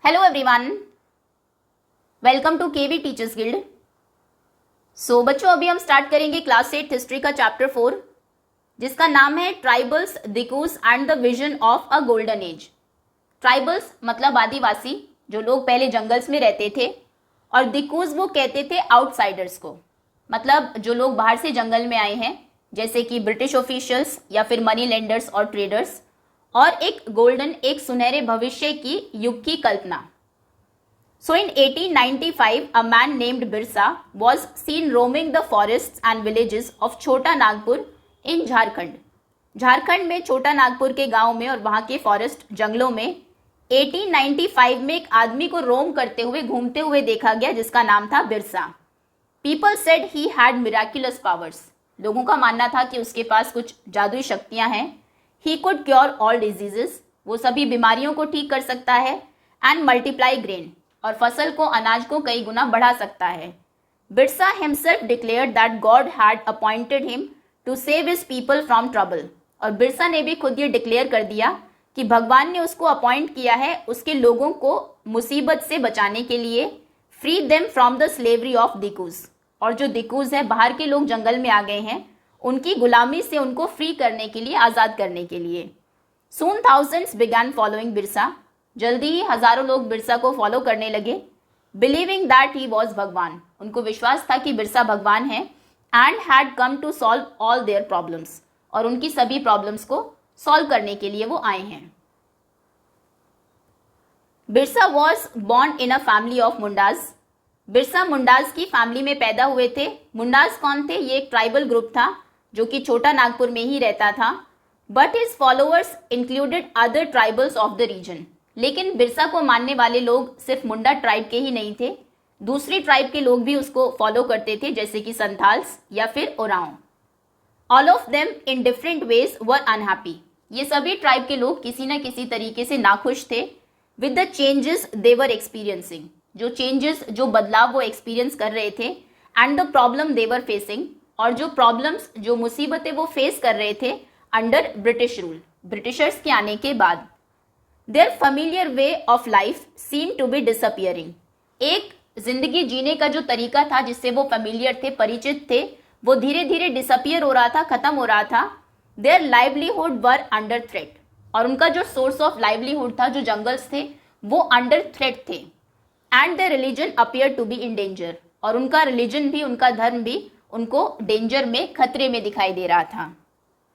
Hello everyone, welcome to KV teachers guild. So बच्चों, अभी हम स्टार्ट करेंगे क्लास 8 हिस्ट्री का चैप्टर 4, जिसका नाम है tribals, dikus and the vision of a golden age. Tribals मतलब आदिवासी, जो लोग पहले जंगल्स में रहते थे, और दिकूज वो कहते थे आउटसाइडर्स को, मतलब जो लोग बाहर से जंगल में आए हैं, जैसे कि ब्रिटिश ऑफिशियल्स या फिर मनी लेंडर्स और ट्रेडर्स, और एक गोल्डन, एक सुनहरे भविष्य की युग की कल्पना। सो इन 1895 a man named Birsa was seen roaming the forests and villages of छोटा नागपुर इन झारखंड। झारखंड में छोटा नागपुर के गांव में और वहां के फॉरेस्ट जंगलों में 1895 में एक आदमी को रोम करते हुए, घूमते हुए देखा गया, जिसका नाम था Birsa. People said he had miraculous powers. लोगों का मानना था कि उसके पास कुछ जादुई शक्तियां हैं। He could cure all diseases, वो सभी बीमारियों को ठीक कर सकता है। एंड मल्टीप्लाई ग्रेन, और फसल को, अनाज को कई गुना बढ़ा सकता है। Birsa himself declared that God had appointed him to save his people from trouble. और बिरसा ने भी खुद ये डिक्लेयर कर दिया कि भगवान ने उसको अपॉइंट किया है उसके लोगों को मुसीबत से बचाने के लिए। Free them from the slavery of dikus, और जो दिकूज है, बाहर के लोग जंगल में आ गए हैं, उनकी गुलामी से उनको फ्री करने के लिए, आज़ाद करने के लिए। सून थाउजेंड्स बिगैन फॉलोइंग बिरसा, जल्दी ही हजारों लोग बिरसा को फॉलो करने लगे। बिलीविंग दैट ही वॉज भगवान, उनको विश्वास था कि बिरसा भगवान है। And had come to solve all their problems, और उनकी सभी प्रॉब्लम्स को सॉल्व करने के लिए वो आए हैं। Birsa was born in a family of Mundas. Birsa Munda's की फैमिली में पैदा हुए थे। मुंडाज कौन थे? ये एक ट्राइबल ग्रुप था जो कि छोटा नागपुर में ही रहता था। But his followers included other tribals of the region. लेकिन बिरसा को मानने वाले लोग सिर्फ मुंडा ट्राइब के ही नहीं थे, दूसरी ट्राइब के लोग भी उसको फॉलो करते थे, जैसे कि संथाल्स या फिर Oraons. All of them in different ways were unhappy. ये सभी ट्राइब के लोग किसी न किसी तरीके से नाखुश थे with the changes they were experiencing, जो चेंजेस, जो बदलाव वो एक्सपीरियंस कर रहे थे। And the problem they were facing, और जो प्रॉब्लम्स, जो मुसीबतें वो फेस कर रहे थे अंडर ब्रिटिश रूल, ब्रिटिशर्स के आने के बाद। Their familiar way of life seem to be disappearing. एक जिंदगी जीने का जो तरीका था, जिससे वो फेमिलियर थे, परिचित थे, वो धीरे धीरे डिसअपियर हो रहा था, खत्म हो रहा था। Their livelihood were under threat, और उनका जो सोर्स ऑफ लाइवलीहुड था, जो जंगल्स थे, वो अंडर थ्रेट थे। And their religion appear to be in danger, और उनका रिलीजन भी, उनका धर्म भी उनको डेंजर में, खतरे में दिखाई दे रहा था।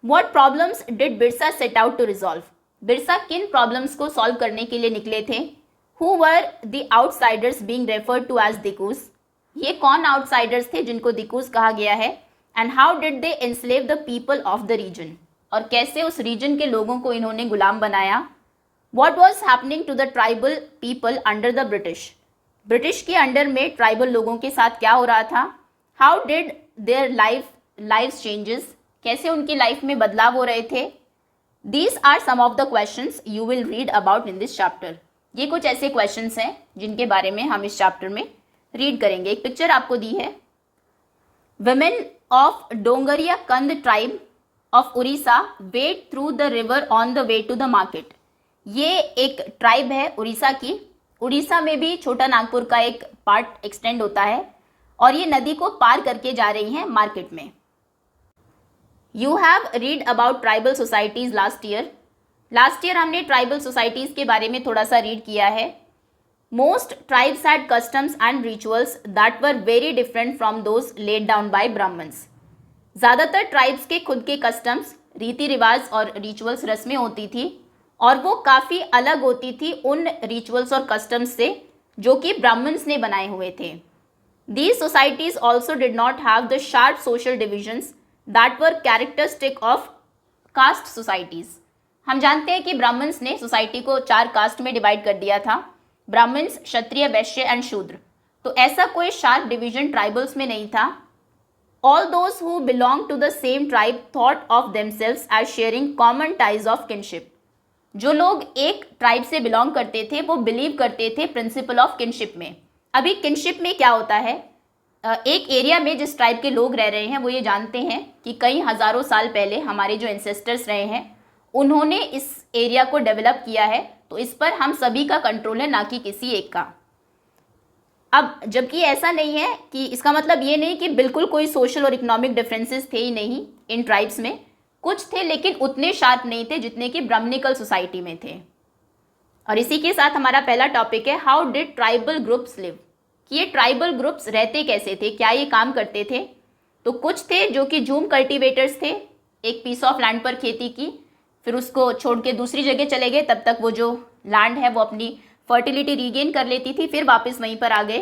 What problems did Birsa set out to resolve? Birsa किन प्रॉब्लम्स को सॉल्व करने के लिए निकले थे? Who were the outsiders being referred to as dikus? ये कौन आउटसाइडर्स थे जिनको दिकूज कहा गया है? And how did they enslave the people of the region? और कैसे उस रीजन के लोगों को इन्होंने गुलाम बनाया? What was happening to the tribal people under the British? British के अंडर में ट्राइबल लोगों के साथ क्या हो रहा था? How did their lives changes? कैसे उनकी लाइफ में बदलाव हो रहे थे? These are some of the questions you will read about in this chapter. ये कुछ ऐसे क्वेश्चंस हैं जिनके बारे में हम इस चैप्टर में रीड करेंगे। एक पिक्चर आपको दी है। Women of डोंगरिया कंद tribe of Orissa wade through the river on the way to the market. ये एक ट्राइब है उड़ीसा की। उड़ीसा में भी छोटा नागपुर का एक पार्ट एक्सटेंड होता है, और ये नदी को पार करके जा रही हैं मार्केट में। You have read about tribal societies last year. Last year हमने ट्राइबल सोसाइटीज के बारे में थोड़ा सा रीड किया है। Most tribes had customs and rituals that were very different from those laid down by Brahmans. ज़्यादातर ट्राइब्स के खुद के कस्टम्स, रीति रिवाज और रिचुअल्स, रस्में होती थी, और वो काफ़ी अलग होती थी उन रिचुअल्स और कस्टम्स से जो कि ब्राह्मण्स ने बनाए हुए थे। These societies also did not have the sharp social divisions that were characteristic of caste societies. हम जानते हैं कि ब्राह्मण्स ने सोसाइटी को 4 कास्ट में डिवाइड कर दिया था, ब्राह्मण्स, क्षत्रिय, वैश्य एंड शूद्र। तो ऐसा कोई शार्प डिवीजन ट्राइबल्स में नहीं था। All those who belonged to the same tribe thought of themselves as sharing common ties of kinship. जो लोग एक ट्राइब से बिलोंग करते थे वो बिलीव करते थे प्रिंसिपल ऑफ किनशिप में। अभी किनशिप में क्या होता है? एक एरिया में जिस ट्राइब के लोग रह रहे हैं वो ये जानते हैं कि कई हज़ारों साल पहले हमारे जो एंसेस्टर्स रहे हैं उन्होंने इस एरिया को डेवलप किया है, तो इस पर हम सभी का कंट्रोल है, ना कि किसी एक का। अब जबकि ऐसा नहीं है कि इसका मतलब ये नहीं कि बिल्कुल कोई सोशल और इकोनॉमिक डिफरेंसेस थे ही नहीं इन ट्राइब्स में, कुछ थे लेकिन उतने शार्प नहीं थे जितने कि ब्राह्मणिकल सोसाइटी में थे। और इसी के साथ हमारा पहला टॉपिक है how did tribal groups live, कि ये ट्राइबल ग्रुप्स रहते कैसे थे, क्या ये काम करते थे। तो कुछ थे जो कि झूम कल्टीवेटर्स थे, एक पीस ऑफ लैंड पर खेती की, फिर उसको छोड़ के दूसरी जगह चले गए, तब तक वो जो लैंड है वो अपनी फर्टिलिटी रीगेन कर लेती थी, फिर वापस वहीं पर आ गए।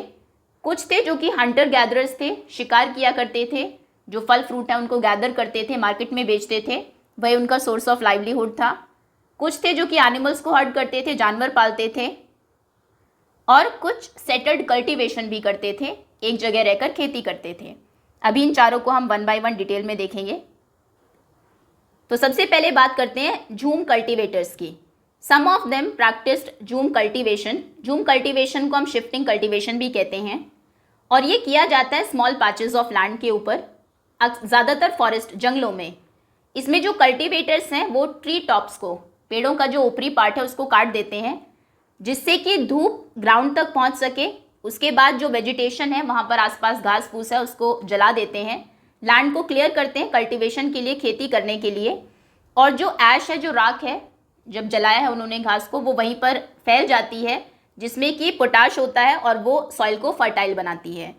कुछ थे जो कि हंटर गैदरर्स थे, शिकार किया करते थे, जो फल फ्रूट है उनको गैदर करते थे, मार्केट में बेचते थे, वही उनका सोर्स ऑफ लाइवलीहुड था। कुछ थे जो कि एनिमल्स को हर्ट करते थे, जानवर पालते थे, और कुछ सेटल्ड कल्टीवेशन भी करते थे, एक जगह रहकर खेती करते थे। अभी इन चारों को हम वन बाय वन डिटेल में देखेंगे। तो सबसे पहले बात करते हैं झूम कल्टीवेटर्स की। सम ऑफ देम प्रैक्टिस्ड झूम कल्टीवेशन। झूम कल्टीवेशन को हम शिफ्टिंग कल्टीवेशन भी कहते हैं, और ये किया जाता है स्मॉल पैचेस ऑफ लैंड के ऊपर, ज़्यादातर फॉरेस्ट जंगलों में। इसमें जो कल्टीवेटर्स हैं वो ट्री टॉप्स को, पेड़ों का जो ऊपरी पार्ट है उसको काट देते हैं, जिससे कि धूप ग्राउंड तक पहुंच सके। उसके बाद जो वेजिटेशन है वहाँ पर आसपास घास फूस है उसको जला देते हैं, लैंड को क्लियर करते हैं कल्टीवेशन के लिए, खेती करने के लिए। और जो ऐश है, जो राख है, जब जलाया है उन्होंने घास को, वो वहीं पर फैल जाती है, जिसमें कि पोटाश होता है और वो सॉइल को फर्टाइल बनाती है।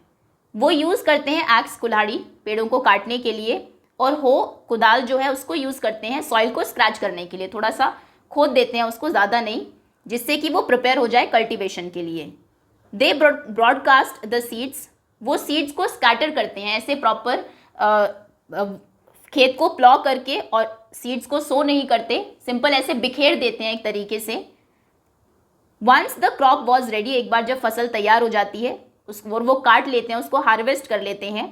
वो यूज़ करते हैं एक्स, कुल्हाड़ी, पेड़ों को काटने के लिए, और हो, कुदाल जो है उसको यूज़ करते हैं सॉइल को स्क्रैच करने के लिए, थोड़ा सा खोद देते हैं उसको, ज़्यादा नहीं, जिससे कि वो प्रिपेयर हो जाए कल्टीवेशन के लिए। दे ब्रॉडकास्ट द सीड्स। वो सीड्स को स्कैटर करते हैं, ऐसे प्रॉपर खेत को प्लॉ करके, और सीड्स को सो नहीं करते, सिंपल ऐसे बिखेर देते हैं एक तरीके से। Once the crop was ready, एक बार जब फसल तैयार हो जाती है और वो काट लेते हैं, उसको हार्वेस्ट कर लेते हैं,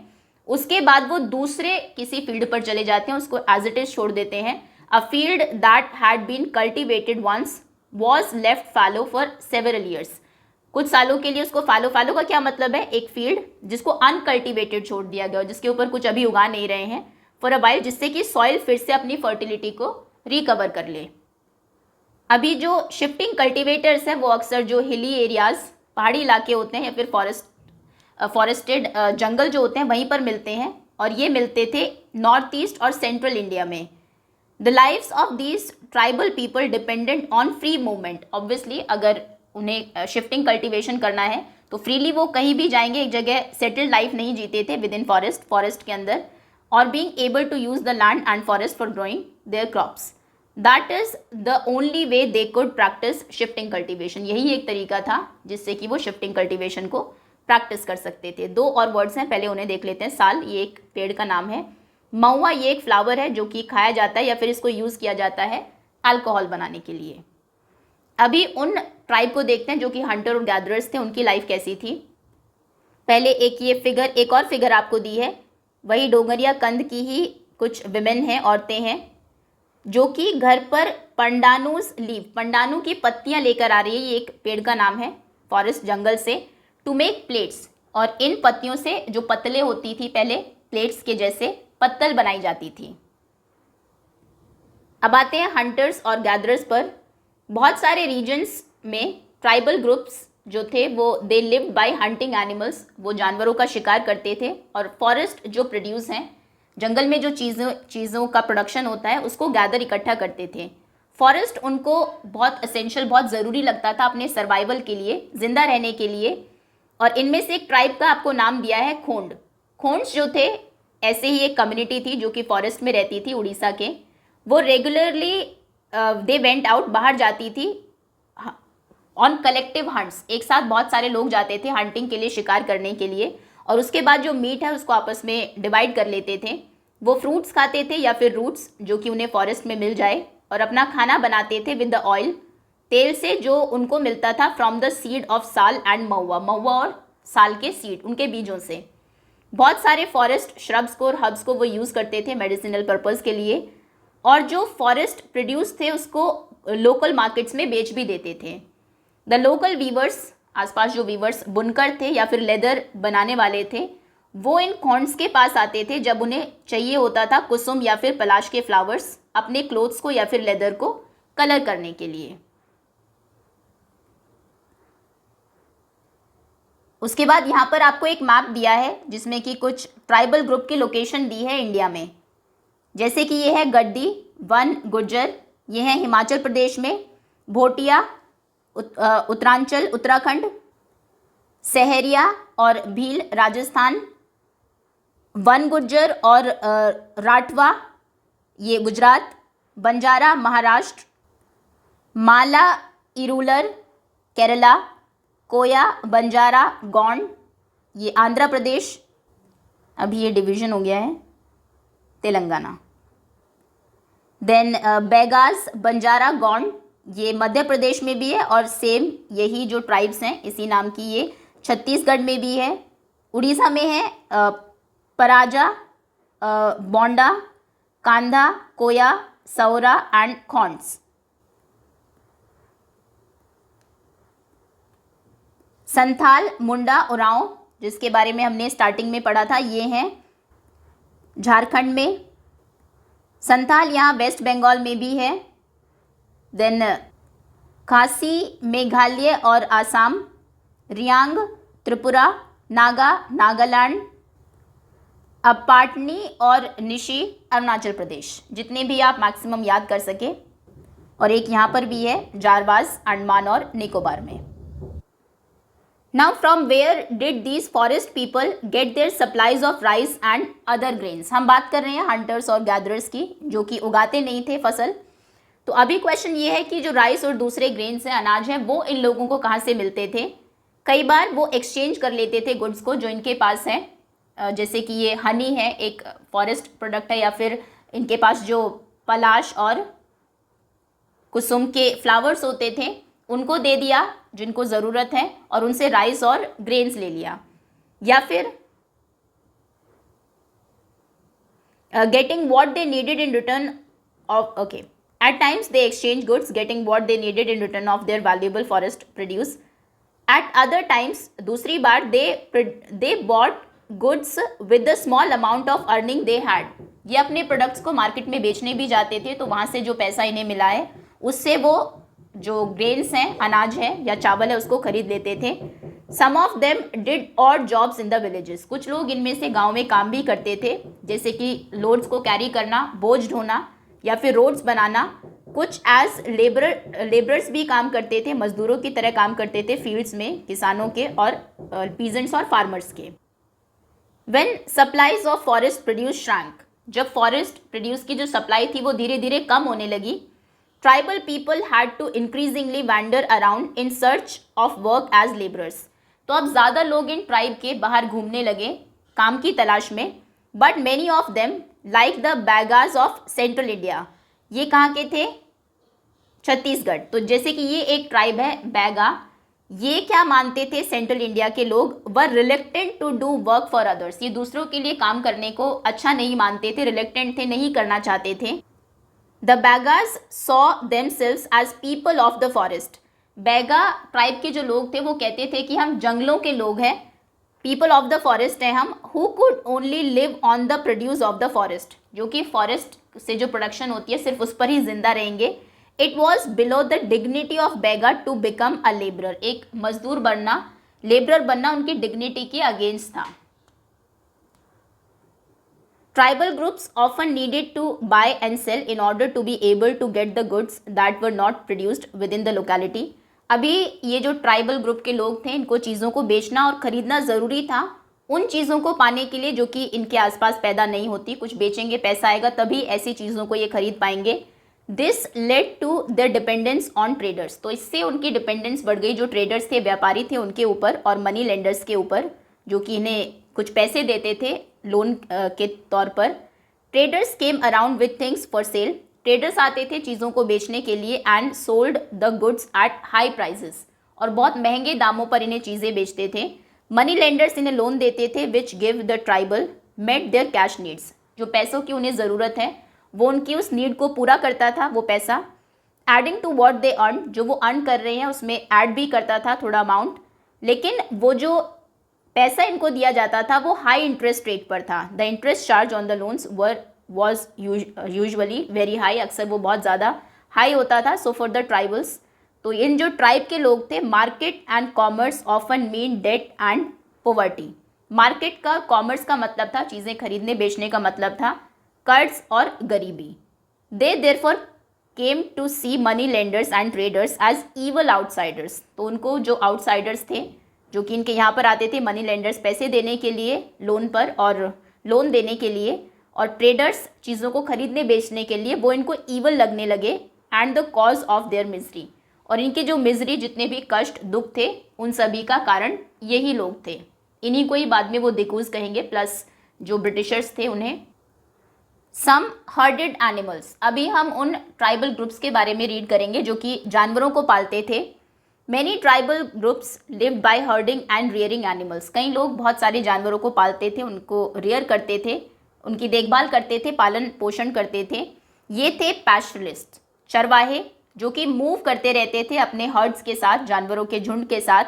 उसके बाद वो दूसरे किसी फील्ड पर चले जाते हैं, उसको एज इट इज छोड़ देते हैं। A field that had been cultivated once was left fallow for several years. कुछ सालों के लिए उसको फैलो का क्या मतलब है, एक फील्ड जिसको अनकल्टिवेटेड छोड़ दिया गया, जिसके ऊपर कुछ अभी उगा नहीं रहे हैं, फॉर अ वाइल, जिससे कि सॉइल फिर से अपनी फर्टिलिटी को रिकवर कर ले। अभी जो शिफ्टिंग कल्टीवेटर्स हैं वो अक्सर जो हिली एरियाज, पहाड़ी इलाके होते हैं, या फिर फॉरेस्टेड जंगल जो होते हैं वहीं पर मिलते हैं, और ये मिलते थे नॉर्थ ईस्ट और सेंट्रल इंडिया में। The lives of these tribal people dependent on free movement. Obviously अगर उन्हें शिफ्टिंग कल्टीवेशन करना है तो फ्रीली वो कहीं भी जाएंगे, एक जगह सेटल्ड लाइफ नहीं जीते थे विद इन फॉरेस्ट के अंदर, और being able to use the land and forest for growing their crops. That is the only way they could practise shifting cultivation. यही एक तरीका था जिससे कि वो शिफ्टिंग कल्टीवेशन को प्रैक्टिस कर सकते थे। दो और वर्ड्स हैं, पहले उन्हें देख लेते हैं। साल, ये एक पेड़ का नाम है। महुआ, ये एक फ्लावर है जो कि खाया जाता है या फिर इसको यूज़ किया जाता है अल्कोहल बनाने के लिए। अभी उन ट्राइब को देखते हैं जो कि हंटर और गैदरर्स थे, उनकी लाइफ कैसी थी। पहले एक और फिगर आपको दी है, वही डोंगरिया कंद की ही कुछ विमेन हैं, औरतें हैं, जो कि घर पर पंडानूस लीव, पंडानू की पत्तियां लेकर आ रही है। ये एक पेड़ का नाम है, फॉरेस्ट जंगल से, टू मेक प्लेट्स। और इन पत्तियों से जो पतले होती थी पहले, प्लेट्स के जैसे पत्तल बनाई जाती थी। अब आते हैं हंटर्स और गैदरर्स पर। बहुत सारे रीजन्स में ट्राइबल ग्रुप्स जो थे वो they lived bye hunting animals, वो जानवरों का शिकार करते थे, और फॉरेस्ट जो प्रोड्यूस हैं, जंगल में जो चीज़ों का प्रोडक्शन होता है उसको गैदर, इकट्ठा करते थे। फॉरेस्ट उनको बहुत एसेंशियल, बहुत ज़रूरी लगता था अपने सर्वाइवल के लिए, जिंदा रहने के लिए। और इनमें से एक ट्राइब का आपको नाम दिया है खोंड। खोंड्स जो थे, ऐसे ही एक कम्युनिटी थी जो कि फॉरेस्ट में रहती थी उड़ीसा के। वो रेगुलरली दे वेंट आउट, बाहर जाती थी ऑन कलेक्टिव हंट्स। एक साथ बहुत सारे लोग जाते थे हंटिंग के लिए, शिकार करने के लिए, और उसके बाद जो मीट है उसको आपस में डिवाइड कर लेते थे। वो फ्रूट्स खाते थे या फिर रूट्स जो कि उन्हें फॉरेस्ट में मिल जाए, और अपना खाना बनाते थे विद द ऑयल, तेल से जो उनको मिलता था फ्रॉम द सीड ऑफ साल एंड महुआ, महुआ और साल के सीड, उनके बीजों से। बहुत सारे फॉरेस्ट श्रब्स को और हर्ब्स को वो यूज़ करते थे मेडिसिनल पर्पज़ के लिए, और जो फॉरेस्ट प्रोड्यूस थे उसको लोकल मार्केट्स में बेच भी देते थे। द लोकल वीवर्स, आसपास जो वीवर्स, बुनकर थे या फिर लेदर बनाने वाले थे, वो इन कॉन्ड्स के पास आते थे जब उन्हें चाहिए होता था कुसुम या फिर पलाश के फ्लावर्स अपने क्लोथ्स को या फिर लेदर को कलर करने के लिए। उसके बाद यहाँ पर आपको एक मैप दिया है जिसमें कि कुछ ट्राइबल ग्रुप की लोकेशन दी है इंडिया में, जैसे कि ये है गड्डी, वन गुज्जर, ये है हिमाचल प्रदेश में, भोटिया उत्तरांचल उत्तराखंड, सहरिया और भील राजस्थान, वन गुज्जर और राठवा ये गुजरात, बंजारा महाराष्ट्र, माला इरूलर केरला, कोया बंजारा गौंड ये आंध्र प्रदेश, अभी ये डिवीज़न हो गया है तेलंगाना। देन बेगास बंजारा गौंड ये मध्य प्रदेश में भी है और सेम यही जो ट्राइब्स हैं इसी नाम की ये छत्तीसगढ़ में भी है। उड़ीसा में है पराजा, बोंडा, कांधा, कोया, सौरा एंड खॉन्स। संथाल, मुंडा, उरांव जिसके बारे में हमने स्टार्टिंग में पढ़ा था ये हैं झारखंड में। संथाल यहाँ वेस्ट बंगाल में भी है। देन खासी मेघालय और आसाम, रियांग त्रिपुरा, नागा नागालैंड, पाटनी और निशी अरुणाचल प्रदेश, जितने भी आप मैक्सिमम याद कर सके। और एक यहाँ पर भी है जारवास अंडमान और निकोबार में। Now from where did these forest people get their supplies of rice and other grains? हम बात कर रहे हैं हंटर्स और गैदरर्स की जो कि उगाते नहीं थे फसल। तो अभी क्वेश्चन ये है कि जो राइस और दूसरे ग्रेन्स हैं, अनाज हैं, वो इन लोगों को कहाँ से मिलते थे। कई बार वो एक्सचेंज कर लेते थे गुड्स को जो इनके पास है, जैसे कि ये हनी है एक फॉरेस्ट प्रोडक्ट है, या फिर इनके पास जो पलाश और कुसुम के फ्लावर्स होते थे उनको दे दिया जिनको ज़रूरत है और उनसे राइस और ग्रेन्स ले लिया। या फिर getting what they needed in return of okay at times they exchange goods getting what they needed in return of their valuable forest produce. At other times दूसरी बार they bought goods with the small amount of earning they had. ये अपने products को market में बेचने भी जाते थे, तो वहाँ से जो पैसा इन्हें मिला है उससे वो जो ग्रेन्स हैं, अनाज है या चावल है, उसको खरीद लेते थे। Some of them did odd jobs in the villages. कुछ लोग इनमें से गांव में काम भी करते थे, जैसे कि लोड्स को कैरी करना, बोझ ढोना या फिर रोड्स बनाना। कुछ एज लेबरर्स भी काम करते थे, मजदूरों की तरह काम करते थे फील्ड्स में, किसानों के और पीजेंट्स और फार्मर्स के। When supplies of forest produce shrank, जब फॉरेस्ट प्रोड्यूस की जो सप्लाई थी वो धीरे धीरे कम होने लगी, tribal people had to increasingly wander around in search of work as labourers. तो अब ज़्यादा लोग इन ट्राइब के बाहर घूमने लगे काम की तलाश में। But many of them like the Baigas of central India, ये कहाँ के थे, छत्तीसगढ़। तो जैसे कि ये एक ट्राइब है बैगा, ये क्या मानते थे सेंट्रल इंडिया के लोग, were reluctant to do work for others. ये दूसरों के लिए काम करने को अच्छा नहीं मानते थे, रिलेक्टेंट थे, नहीं करना चाहते थे। The Bagas saw themselves as people of the forest. Baiga tribe के जो लोग थे वो कहते थे कि हम जंगलों के लोग हैं, पीपल ऑफ द फॉरेस्ट हैं हम, who could only live on the produce of the forest, जो कि फॉरेस्ट से जो प्रोडक्शन होती है सिर्फ उस पर ही जिंदा रहेंगे। It was below the dignity of Baiga to become a labourer. एक मजदूर बनना, लेबरर बनना उनकी डिग्निटी के अगेंस्ट था। Tribal groups often needed to buy and sell in order to be able to get the goods that were not produced within the locality. अभी ये जो ट्राइबल ग्रुप के लोग थे इनको चीज़ों को बेचना और ख़रीदना ज़रूरी था उन चीज़ों को पाने के लिए जो कि इनके आसपास पैदा नहीं होती। कुछ बेचेंगे, पैसा आएगा, तभी ऐसी चीज़ों को ये खरीद पाएंगे। This led to the dependence on traders. तो इससे उनकी डिपेंडेंस बढ़ गई, जो ट्रेडर्स थे, व्यापारी थे, उनके ऊपर और मनी लेंडर्स के ऊपर, जो कि इन्हें कुछ पैसे देते थे लोन के तौर पर। Traders came around with things for sale. Traders आते थे चीज़ों को बेचने के लिए and sold the goods at high prices, और बहुत महंगे दामों पर इन्हें चीज़ें बेचते थे। मनी लेंडर्स इन्हें लोन देते थे which give the tribal met their cash needs. जो पैसों की उन्हें ज़रूरत है वो उनकी उस नीड को पूरा करता था वो पैसा। Adding to what they earn, जो वो अर्न कर रहे हैं उसमें ऐड भी करता था थोड़ा अमाउंट, लेकिन वो जो पैसा इनको दिया जाता था वो हाई इंटरेस्ट रेट पर था। The interest charge on the loans was usually very high, अक्सर वो बहुत ज़्यादा हाई होता था। सो फॉर द ट्राइबल्स, तो इन जो ट्राइब के लोग थे, market and commerce often mean debt and poverty. Market का, कॉमर्स का मतलब था चीज़ें खरीदने बेचने का मतलब था कर्ज और गरीबी। They therefore came to see money lenders and traders as evil outsiders. तो उनको जो आउटसाइडर्स थे, जो कि इनके यहाँ पर आते थे, मनी लेंडर्स पैसे देने के लिए लोन पर और लोन देने के लिए, और ट्रेडर्स चीज़ों को खरीदने बेचने के लिए, वो इनको ईवल लगने लगे and the cause of their misery. और इनके जो मिजरी, जितने भी कष्ट दुख थे, उन सभी का कारण यही लोग थे। इन्हीं को ही बाद में वो दिकूज कहेंगे, प्लस जो ब्रिटिशर्स थे उन्हें। सम हर्डेड एनिमल्स, अभी हम उन ट्राइबल ग्रुप्स के बारे में रीड करेंगे जो कि जानवरों को पालते थे। Many tribal groups lived bye herding and rearing animals. कई लोग बहुत सारे जानवरों को पालते थे, उनको रियर करते थे, उनकी देखभाल करते थे, पालन पोषण करते थे। ये थे पैस्टरलिस्ट, चरवाहे, जो कि मूव करते रहते थे अपने हर्ड्स के साथ, जानवरों के झुंड के साथ,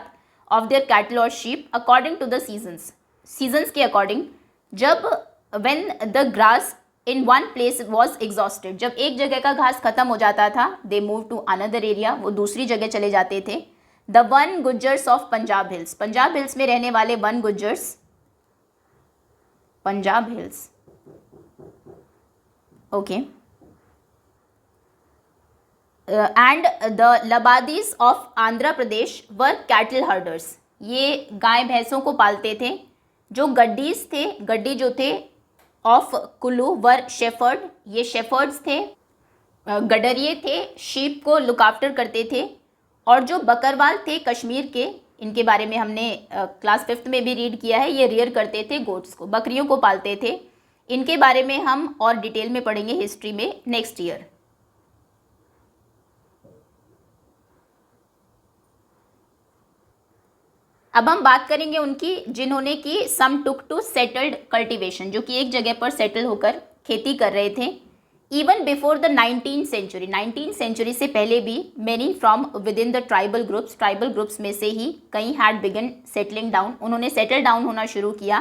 ऑफ देयर कैटल और sheep according to the seasons के अकॉर्डिंग। जब when the grass in one place was exhausted, जब एक जगह का घास खत्म हो जाता था, they move to another area, वो दूसरी जगह चले जाते थे। The Van Gujjars of Punjab hills, Punjab hills में रहने वाले Van Gujjars, Punjab hills, okay, and the Labadis of Andhra Pradesh were cattle herders, ये गाय भैंसों को पालते थे। जो गड्डीज थे, गड्डी जो थे ऑफ कुल्लू वर शेफर्ड, ये शेफर्ड्स थे, गडरिये थे, शीप को लुक आफ्टर करते थे। और जो बकरवाल थे कश्मीर के, इनके बारे में हमने क्लास 5th में भी रीड किया है, ये रियर करते थे गोट्स को, बकरियों को पालते थे। इनके बारे में हम और डिटेल में पढ़ेंगे हिस्ट्री में नेक्स्ट ईयर। अब हम बात करेंगे उनकी, जिन्होंने की सम टुक टू सेटल्ड कल्टीवेशन, जो कि एक जगह पर सेटल होकर खेती कर रहे थे। Even before the 19th century, 19th century से पहले भी many from within the tribal groups में से ही कई हैड बिगन सेटलिंग डाउन, उन्होंने सेटल डाउन होना शुरू किया।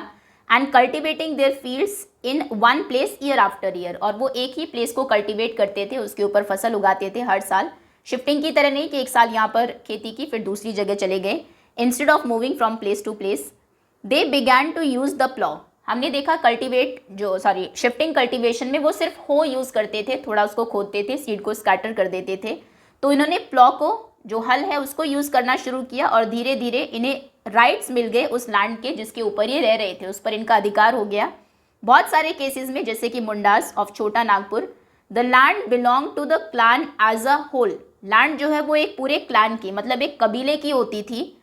And cultivating their fields in one place year after year, और वो एक ही प्लेस को कल्टिवेट करते थे, उसके ऊपर फसल उगाते थे हर साल। शिफ्टिंग की तरह नहीं कि एक साल यहाँ पर खेती की फिर दूसरी जगह चले गए। Instead of moving from place to place they began to use the plough. हमने देखा शिफ्टिंग कल्टीवेशन में वो सिर्फ हो यूज़ करते थे, थोड़ा उसको खोदते थे, सीड को स्कैटर कर देते थे। तो इन्होंने प्लॉ को, जो हल है, उसको यूज़ करना शुरू किया, और धीरे धीरे इन्हें राइट्स मिल गए उस लैंड के जिसके ऊपर ये रह रहे थे, उस पर इनका अधिकार हो गया। बहुत सारे केसेस में, जैसे कि Mundas of Chota Nagpur, the land belong to the clan as a whole. लैंड जो है वो एक पूरे क्लान की, मतलब एक कबीले की होती थी,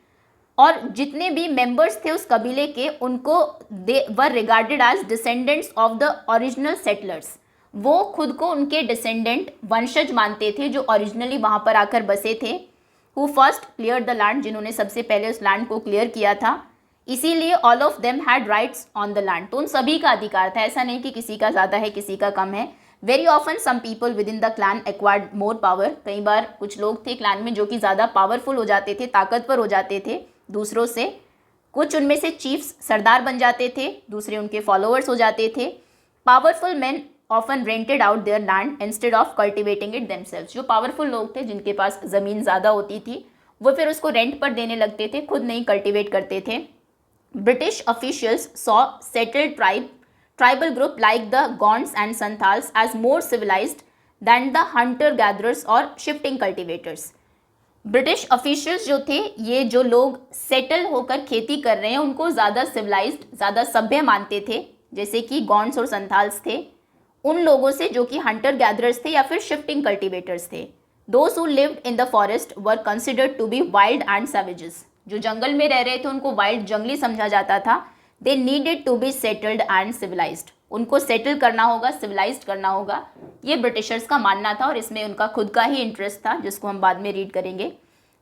और जितने भी मेंबर्स थे उस कबीले के, उनको they were regarded as descendants of the original settlers. वो खुद को उनके डिसेंडेंट, वंशज मानते थे, जो ओरिजिनली वहाँ पर आकर बसे थे। Who first clear the land, जिन्होंने सबसे पहले उस लैंड को क्लियर किया था। इसीलिए all of them had rights on the land, तो उन सभी का अधिकार था, ऐसा नहीं कि किसी का ज़्यादा है किसी का कम है। Very often some people within the clan acquired more power, कई बार कुछ लोग थे क्लैन में जो कि ज़्यादा पावरफुल हो जाते थे, ताकतवर हो जाते थे दूसरों से। कुछ उनमें से चीफ्स, सरदार बन जाते थे, दूसरे उनके फॉलोअर्स हो जाते थे। Powerful man often rented out there land instead of cultivating it themselves, जो पावरफुल लोग थे, जिनके पास ज़मीन ज़्यादा होती थी, वो फिर उसको रेंट पर देने लगते थे, खुद नहीं कल्टिवेट करते थे। British officials saw settled tribal group like the Gonds and Santhals as more civilised than the hunter gatherers और शिफ्टिंग कल्टिवेटर्स। ब्रिटिश ऑफिशियल्स जो थे, ये जो लोग सेटल होकर खेती कर रहे हैं, उनको ज़्यादा सिविलाइज्ड, ज़्यादा सभ्य मानते थे, जैसे कि गॉन्ड्स और संथाल्स थे, उन लोगों से जो कि हंटर गैदरर्स थे या फिर शिफ्टिंग कल्टिवेटर्स थे। Those who lived in the forest were considered to be wild and savages, जो जंगल में रह रहे थे उनको वाइल्ड, जंगली समझा जाता था। They needed to be settled and civilised, उनको सेटल करना होगा, सिविलाइज्ड करना होगा, ये ब्रिटिशर्स का मानना था, और इसमें उनका खुद का ही इंटरेस्ट था, जिसको हम बाद में रीड करेंगे।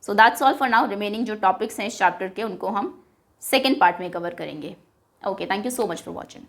So that's all for now. Remaining जो टॉपिक्स हैं इस चैप्टर के, उनको हम सेकेंड पार्ट में कवर करेंगे। Okay, thank you so much for watching.